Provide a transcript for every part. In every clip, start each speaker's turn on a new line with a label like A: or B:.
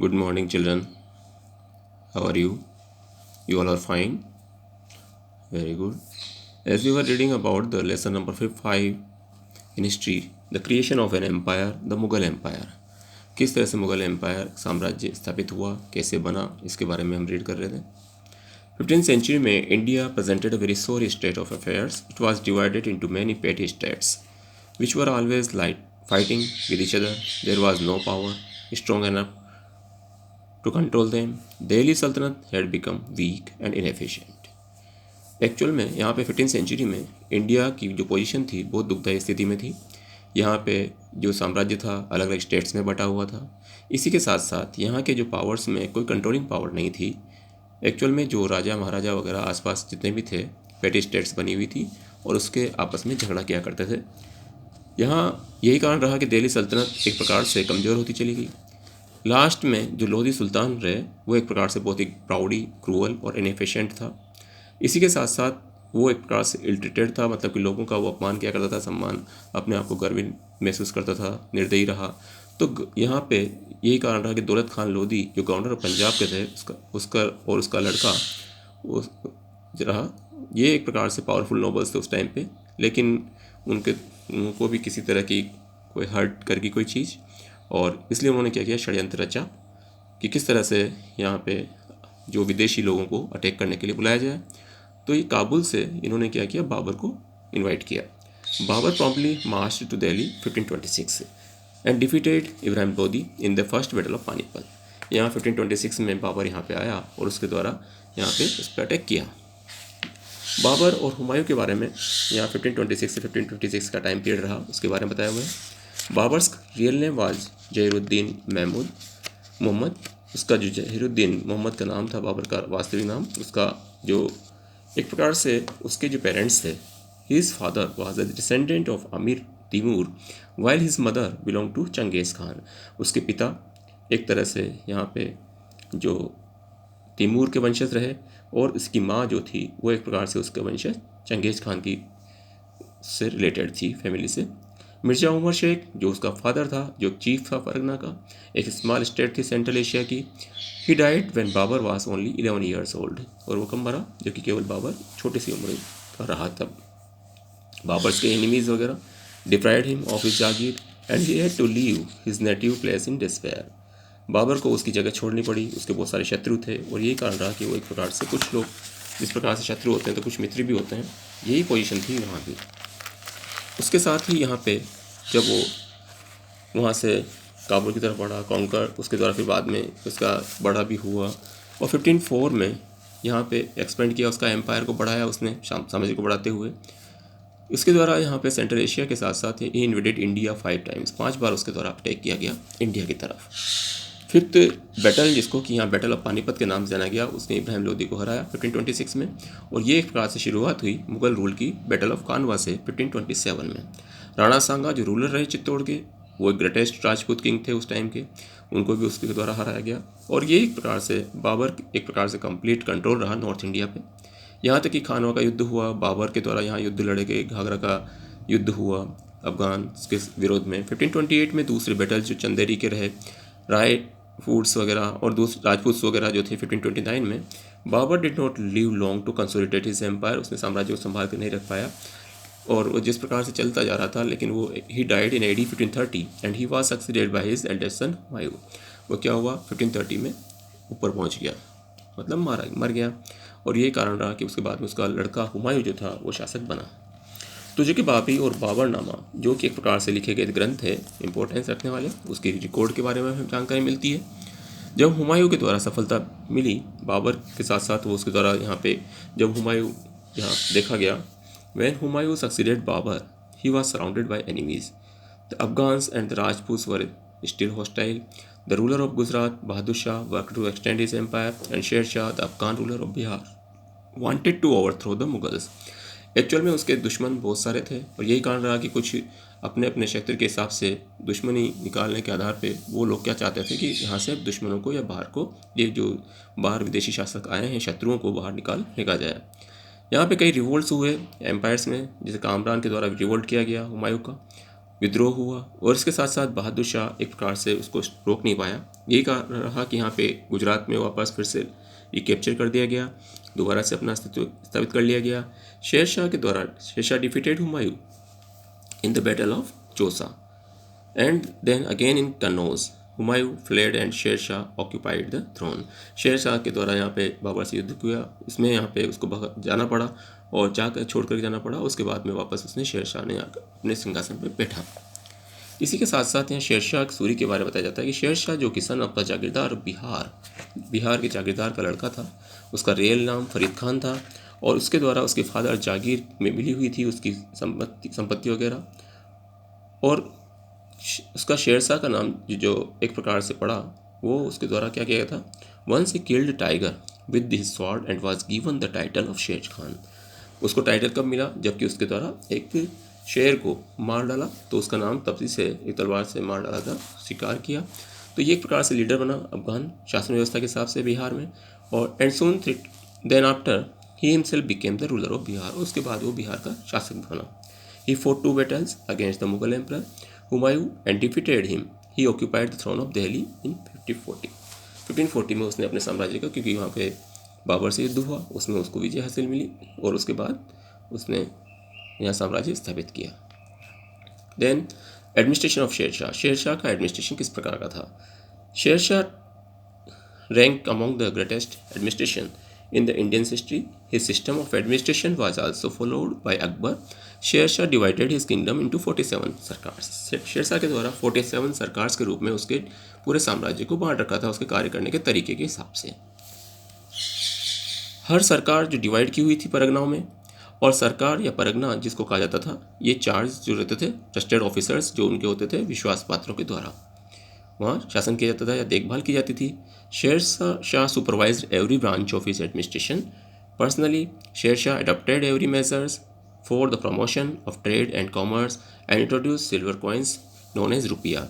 A: Good morning, children. How are you? You all are fine? Very good. As we were reading about the lesson number 5 in history, the creation of an empire, the Mughal Empire. किस तरह से Mughal empire साम्राज्य स्थापित हुआ, कैसे बना, इसके बारे में हम रीड कर रहे थे. 15th century में India presented a very sorry state of affairs. It was divided into many petty states, which were always like fighting with each other. There was no power strong enough to control them. Delhi Sultanate had become weak and inefficient. Actual में यहाँ पे 15th century में India की जो position थी बहुत दुखदायी स्थिति में थी. यहाँ पे जो साम्राज्य था अलग अलग स्टेट्स में बटा हुआ था. इसी के साथ साथ यहाँ के जो पावर्स में कोई कंट्रोलिंग पावर नहीं थी. एक्चुअल में जो राजा महाराजा वगैरह आसपास जितने भी थे पेटी स्टेट्स बनी हुई थी और उसके आपस में झगड़ा किया करते थे. यहाँ यही कारण रहा कि दिल्ली सल्तनत एक प्रकार से कमज़ोर होती चली गई. लास्ट में जो लोधी सुल्तान रहे वो एक प्रकार से बहुत ही प्राउडी, क्रूअल और इनएफिशिएंट था. इसी के साथ साथ वो एक प्रकार से इल्ट्रेटेड था, मतलब कि लोगों का वो अपमान किया करता था, सम्मान, अपने आप को गर्व महसूस करता था, निर्दयी रहा. तो यहाँ पे यही कारण रहा कि दौलत खान लोधी जो गवर्नर ऑफ पंजाब के थे उसका लड़का उस रहा. ये एक प्रकार से पावरफुल नोबल्स थे उस टाइम पे, लेकिन उनको भी किसी तरह की कोई हर्ट करके कोई चीज़, और इसलिए उन्होंने क्या किया, षड्यंत्र रचा कि किस तरह से यहाँ पे जो विदेशी लोगों को अटैक करने के लिए बुलाया जाए. तो ये काबुल से इन्होंने क्या किया, बाबर को इनवाइट किया. Babur promptly marched to Delhi 1526 and defeated Ibrahim Lodi in the first battle of Panipat. यहाँ 1526 में बाबर यहाँ पे आया और उसके द्वारा यहाँ पे उस पर अटैक किया. बाबर और हुमायूं के बारे में यहाँ 1526 से 1556 का टाइम पीरियड रहा, उसके बारे में बताया हुआ है. Babur's real name was Zahiruddin Mahmud Muhammad. उसका जो जहीरुद्दीन मोहम्मद का नाम था, बाबर का वास्तविक नाम, उसका जो एक प्रकार से उसके जो पेरेंट्स थे, his father was the descendant of Amir Timur while his mother belong to Genghis Khan. उसके पिता एक तरह से यहाँ पे जो तिमूर के वंशज रहे और इसकी माँ जो थी वो एक प्रकार से उसके वंशज चंगेज़ खान की से रिलेटेड थी, फैमिली से. मिर्ज़ा उमर शेख जो उसका फादर था, जो चीफ था फरगना का, एक स्मॉल स्टेट थी सेंट्रल एशिया की. He died when Babur was only 11 years old. और वो कब मरा, जो कि केवल बाबर छोटी सी उम्र का रहा तब. बाबर्स के एनिमीज़ वगैरह deprived him of his jagir and he had to leave his native place in despair. Babur को उसकी जगह छोड़नी पड़ी, उसके बहुत सारे शत्रु थे और यही कारण रहा कि वो एक प्रकार से, कुछ लोग जिस प्रकार से शत्रु होते हैं तो कुछ मित्र भी होते हैं, यही पोजीशन थी वहाँ की. उसके साथ ही यहाँ पे जब वो वहाँ से काबुल की तरफ बढ़ा कॉन्कर, उसके द्वारा फिर बाद में उसका बड़ा भी हुआ और 1504 में यहाँ पे एक्सपेंड किया, उसका एम्पायर को बढ़ाया उसने साम्राज्य को बढ़ाते हुए. इसके द्वारा यहाँ पे सेंट्रल एशिया के साथ साथ ही इन्वेडेड इंडिया 5 टाइम्स, 5 बार उसके द्वारा अटैक किया गया इंडिया की तरफ. फिफ्थ बैटल, जिसको कि यहाँ बैटल ऑफ पानीपत के नाम से जाना गया, उसने इब्राहिम लोदी को हराया 1526 में. और ये एक प्रकार से शुरुआत हुई मुगल रूल की बैटल ऑफ कानवा से 1527 में. राणा सांगा जो रूलर रहे चित्तौड़ के, वो एक ग्रेटेस्ट राजपूत किंग थे उस टाइम के, उनको भी उसके द्वारा हराया गया. और ये एक प्रकार से बाबर एक प्रकार से कंप्लीट कंट्रोल रहा नॉर्थ इंडिया पे. यहाँ तक कि खानवा का युद्ध हुआ, बाबर के द्वारा यहाँ युद्ध लड़े गए, घाघरा का युद्ध हुआ अफगान के विरोध में. 1528 में दूसरे बैटल जो चंदेरी के रहे, राय फूड्स वगैरह और दूसरे राजपूत वगैरह जो थे 1529 में. Babur did not live long to consolidate his empire. उसने साम्राज्य को संभाल कर नहीं रख पाया और वो जिस प्रकार से चलता जा रहा था, लेकिन वो he died in AD 1530 and he was succeeded by his eldest son Humayun. वो क्या हुआ, 1530 में ऊपर पहुंच गया, मतलब मर गया. और ये कारण रहा कि उसके बाद में उसका लड़का हुमायूं जो था वो शासक बना. तो जो कि बाबरी और बाबरनामा जो कि एक प्रकार से लिखे गए ग्रंथ है इंपॉर्टेंस रखने वाले, उसकी रिकॉर्ड के बारे में हमें जानकारी मिलती है. जब हुमायूं के द्वारा सफलता मिली बाबर के साथ साथ, वो उसके द्वारा यहाँ पे जब हुमायूं यहाँ देखा गया, when Humayun succeeded Babur he was surrounded by enemies. The Afghans and the Rajputs were still hostile. The ruler of Gujarat Bahadur Shah worked to extend his empire and Sher Shah the Afghan ruler of Bihar wanted to overthrow the Mughals. Actual में उसके दुश्मन बहुत सारे थे और यही कारण रहा कि कुछ अपने अपने क्षेत्र के हिसाब से दुश्मनी निकालने के आधार पे वो लोग क्या चाहते थे कि यहाँ से दुश्मनों को या बाहर को, ये जो बाहर विदेशी शासक आए हैं शत्रुओं को बाहर निकाल फेंका जाए. यहाँ पे कई रिवोल्ट्स हुए एम्पायर्स में, जैसे कामरान के द्वारा रिवोल्ट किया गया हुमायूं का, विद्रोह हुआ और इसके साथ साथ बहादुर शाह एक प्रकार से उसको रोक नहीं पाया। यही कारण रहा कि यहाँ पे गुजरात में वापस फिर से रिकैप्चर कर दिया गया, दोबारा से अपना अस्तित्व स्थापित कर लिया गया। शेर शाह के द्वारा Sher Shah defeated Humayun in the Battle of Josa, and then again in Kannauj. Humayun fled and Sher Shah occupied the throne. Sher Shah के द्वारा यहाँ पे बाबर से युद्ध किया, इसमें यहाँ पे उसको जाना पड़ा और जाकर छोड़ कर जाना पड़ा। उसके बाद में वापस उसने शेर शाह ने आकर अपने सिंहासन पर बैठा। इसी के साथ साथ यहाँ शेर शाह सूरी के बारे में बताया जाता है कि शेर शाह जो कि सन आपका जागीरदार बिहार के जागीरदार का लड़का था, उसका रियल नाम फरीद खान था और उसके द्वारा उसके फादर जागीर में मिली हुई थी उसकी संपत्ति वगैरह, और उसका शेरशाह का नाम जो एक प्रकार से पड़ा वो उसके द्वारा क्या किया गया था, once he killed tiger with his sword and was given the title of Sher Khan. उसको टाइटल कब मिला, जबकि उसके द्वारा एक शेर को मार डाला, तो उसका नाम तब से एक तलवार से मार डाला था, शिकार किया। तो ये एक प्रकार से लीडर बना अफगान शासन व्यवस्था के हिसाब से बिहार में। और and soon then after he himself became the ruler of Bihar. उसके बाद वो बिहार का शासक बना। He fought 2 battles against the Mughal Emperor Humayun and defeated him. He occupied the throne of Delhi in 1540 में उसने अपने साम्राज्य का, क्योंकि वहाँ पे बाबर से युद्ध हुआ, उसमें उसको विजय हासिल मिली और उसके बाद उसने यहाँ साम्राज्य स्थापित किया। Then administration of Sher Shah. Sher Shah का एडमिनिस्ट्रेशन किस प्रकार का था? Sher Shah rank among the greatest administration in the Indian history. His system of administration was also followed by Akbar. Sher Shah divided his kingdom into 47 सरकार्स। Sher Shah के द्वारा 47 सरकार्स के रूप में उसके पूरे साम्राज्य को बांट रखा था उसके कार्य करने के तरीके के हिसाब से। हर सरकार जो डिवाइड की हुई थी परगनाओं में, और सरकार या परगना जिसको कहा जाता था, ये चार्ज जो रहते थे ट्रस्टेड ऑफिसर्स जो उनके होते थे विश्वास पात्रों के द्वारा वहाँ शासन किया जाता था या देखभाल की जाती थी। Sher Shah supervised every branch of his administration personally. Sher Shah adopted every measures for the promotion of trade and commerce and introduce silver coins known as rupaya.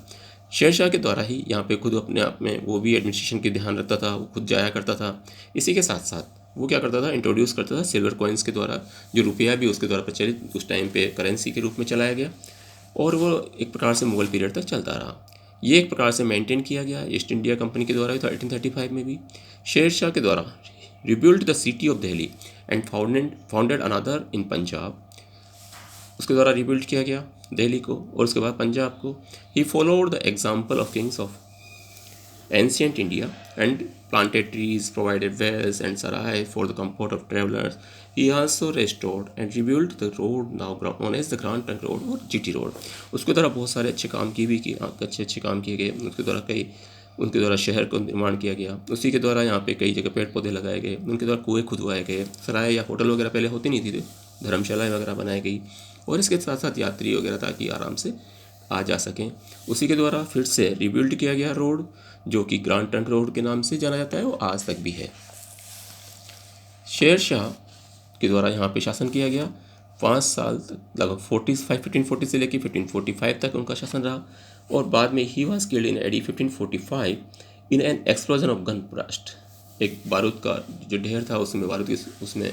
A: Sher Shah के द्वारा ही यहाँ पे खुद अपने आप में वो भी एडमिनिस्ट्रेशन के ध्यान रखता था, वो खुद जाया करता था। इसी के साथ साथ वो क्या करता था, इंट्रोड्यूस करता था सिल्वर कॉइन्स के द्वारा, जो रुपया भी उसके द्वारा प्रचलित उस टाइम पे करेंसी के रूप में चलाया गया, और वो एक प्रकार से मुगल पीरियड तक चलता रहा। ये एक प्रकार से मेंटेन किया गया ईस्ट इंडिया कंपनी के द्वारा भी 1835 में भी। शेर शाह के द्वारा rebuild the city of Delhi and founded another in Punjab. उसके द्वारा रिबिल्ड किया गया दिल्ली को और उसके बाद पंजाब को। He followed the example of kings of ancient India and planted trees, provided wells and sarai for the comfort of travellers. He also restored and rebuilt the road now known as the Grand Trunk Road और GT road. उसके द्वारा बहुत सारे अच्छे काम किए भी कि अच्छे काम किए गए। उसके द्वारा उनके द्वारा शहर को निर्माण किया गया। उसी के द्वारा यहाँ पे कई जगह पेड़ पौधे लगाए गए। उनके द्वारा कुएँ खुदवाए गए। सराय या होटल वगैरह पहले होती नहीं थी, धर्मशालाएँ वगैरह बनाई गई, और इसके साथ साथ यात्री वगैरह ताकि आराम से आ जा सकें। उसी के द्वारा फिर से रिबिल्ड किया गया रोड, जो कि ग्रांड ट्रंक रोड के नाम से जाना जाता है, वो आज तक भी है। शेर शाह के द्वारा यहाँ पे शासन किया गया 5 साल तक, लगभग 1540 से लेकर 1545 तक उनका शासन रहा। और बाद में he was killed in AD 1545 in an explosion of gun blast. एक बारूद का जो ढेर था उसमें उसमें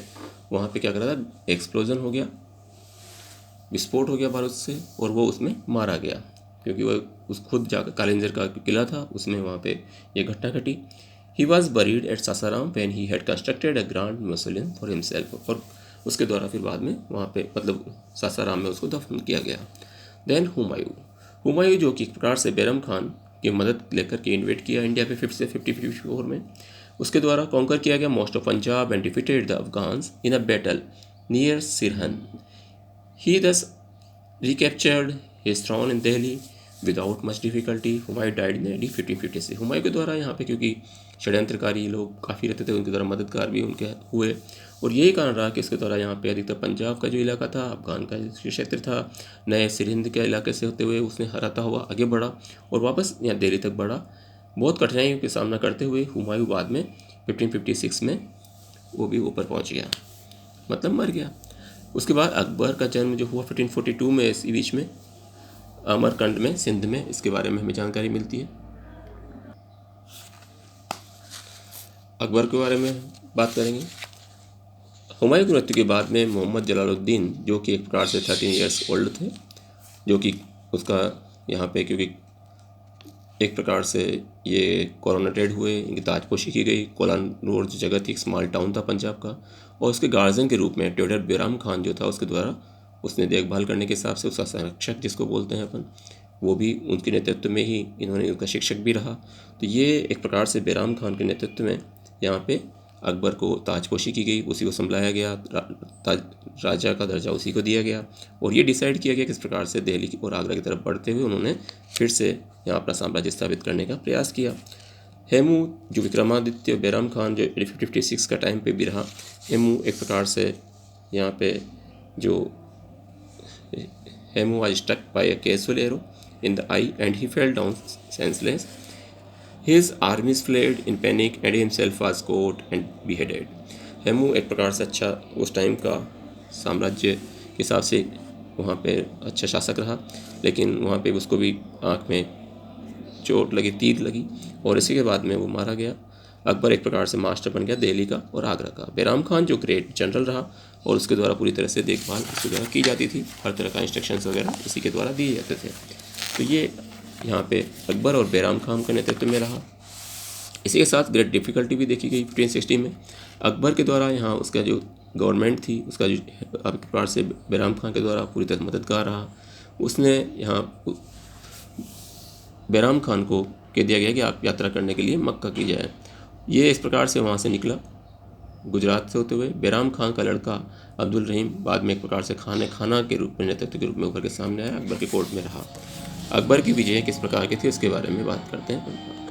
A: वहाँ पे क्या करा था, एक्सप्लोजन हो गया, विस्फोट हो गया बारूद से, और वो उसमें मारा गया, क्योंकि वह उस खुद जाकर कालिंजर का किला था उसमें वहाँ पे ये घटना घटी। He was buried at Sasaram when he had constructed a grand mausoleum for himself। और उसके द्वारा फिर बाद में वहाँ पे मतलब सासाराम में उसको दफन किया गया। देन हुमायूं जो कि एक प्रकार से बैरम खान की मदद लेकर के इन्वेट किया इंडिया पे 50 से 54 में। उसके द्वारा कॉन्कर किया गया most of Punjab and defeated the Afghans in a battle near Sirhind. He thus recaptured his throne in Delhi without much difficulty. Humayun died in AD 1556। Humayun के द्वारा यहाँ पे क्योंकि षड्यंत्रकारी लोग काफ़ी रहते थे, उनके द्वारा मददगार भी उनके हुए, और यही कारण रहा कि इसके द्वारा यहाँ पे अधिकतर पंजाब का जो इलाका था, अफगान का क्षेत्र था, नए सिरहिंद के इलाके से होते हुए उसने हराता हुआ आगे बढ़ा और वापस यहाँ दिल्ली तक बढ़ा। बहुत कठिनाइयों का सामना करते हुए हुमायूं बाद में 1556 में वो भी ऊपर पहुँच गया, मतलब मर गया। उसके बाद अकबर का जन्म जो हुआ 1542 में, इसी बीच में अमरकंड में सिंध में, इसके बारे में हमें जानकारी मिलती है। अकबर के बारे में बात करेंगे। हुमायूं की मृत्यु के बाद में मोहम्मद जलालुद्दीन, जो कि एक प्रकार से 13 ईयर्स ओल्ड थे, जो कि उसका यहाँ पे क्योंकि एक प्रकार से ये कोरोनेटेड हुए, इनकी ताजपोशी की गई। कोलानूर जो जगह थी एक स्मॉल टाउन था पंजाब का, और उसके गार्जियन के रूप में ट्यूडर बैराम खान जो था उसके द्वारा उसने देखभाल करने के हिसाब से उसका संरक्षक जिसको बोलते हैं अपन, वो भी उनके नेतृत्व में ही इन्होंने उनका शिक्षक भी रहा। तो ये एक प्रकार से बैराम खान के नेतृत्व में यहाँ पे अकबर को ताजपोशी की गई, उसी को संभलाया गया, राजा का दर्जा उसी को दिया गया, और ये डिसाइड किया गया किस प्रकार से दिल्ली और आगरा की तरफ बढ़ते हुए उन्होंने फिर से यहाँ अपना साम्राज्य स्थापित करने का प्रयास किया। हेमू जो विक्रमादित्य बैराम खान जो 1856 का टाइम पे भी रहा, हेमू एक प्रकार से यहाँ पे जो Hemu was struck by a casual arrow in the eye and he fell down senseless. His armies fled in panic and himself was caught and beheaded. Hemu एक प्रकार से अच्छा उस टाइम का साम्राज्य के हिसाब से वहाँ पे अच्छा शासक रहा, लेकिन वहाँ पे उसको भी आँख में चोट लगी, तीर लगी, और इसी के बाद में वो मारा गया। अकबर एक प्रकार से मास्टर बन गया दिल्ली का और आगरा का। बैराम खान जो ग्रेट जनरल रहा और उसके द्वारा पूरी तरह से देखभाल उसके द्वारा की जाती थी, हर तरह का इंस्ट्रक्शंस वगैरह इसी के द्वारा दिए जाते थे। तो ये यहाँ पे अकबर और बैराम खान के नेतृत्व में रहा। इसी के साथ ग्रेट डिफ़िकल्टी भी देखी गई 1560 में। अकबर के द्वारा यहाँ उसका जो गवर्नमेंट थी उसका जो एक प्रकार से बैराम खान के द्वारा पूरी तरह मददगार रहा। उसने यहाँ बैराम खान को कह दिया गया कि आप यात्रा करने के लिए मक्का की जाए। ये इस प्रकार से वहाँ से निकला गुजरात से होते हुए। बैराम खान का लड़का अब्दुल रहीम बाद में एक प्रकार से खाना के रूप में, नेतृत्व के रूप में उभर के सामने आया, अकबर के कोर्ट में रहा। अकबर की विजय किस प्रकार की थी उसके बारे में बात करते हैं।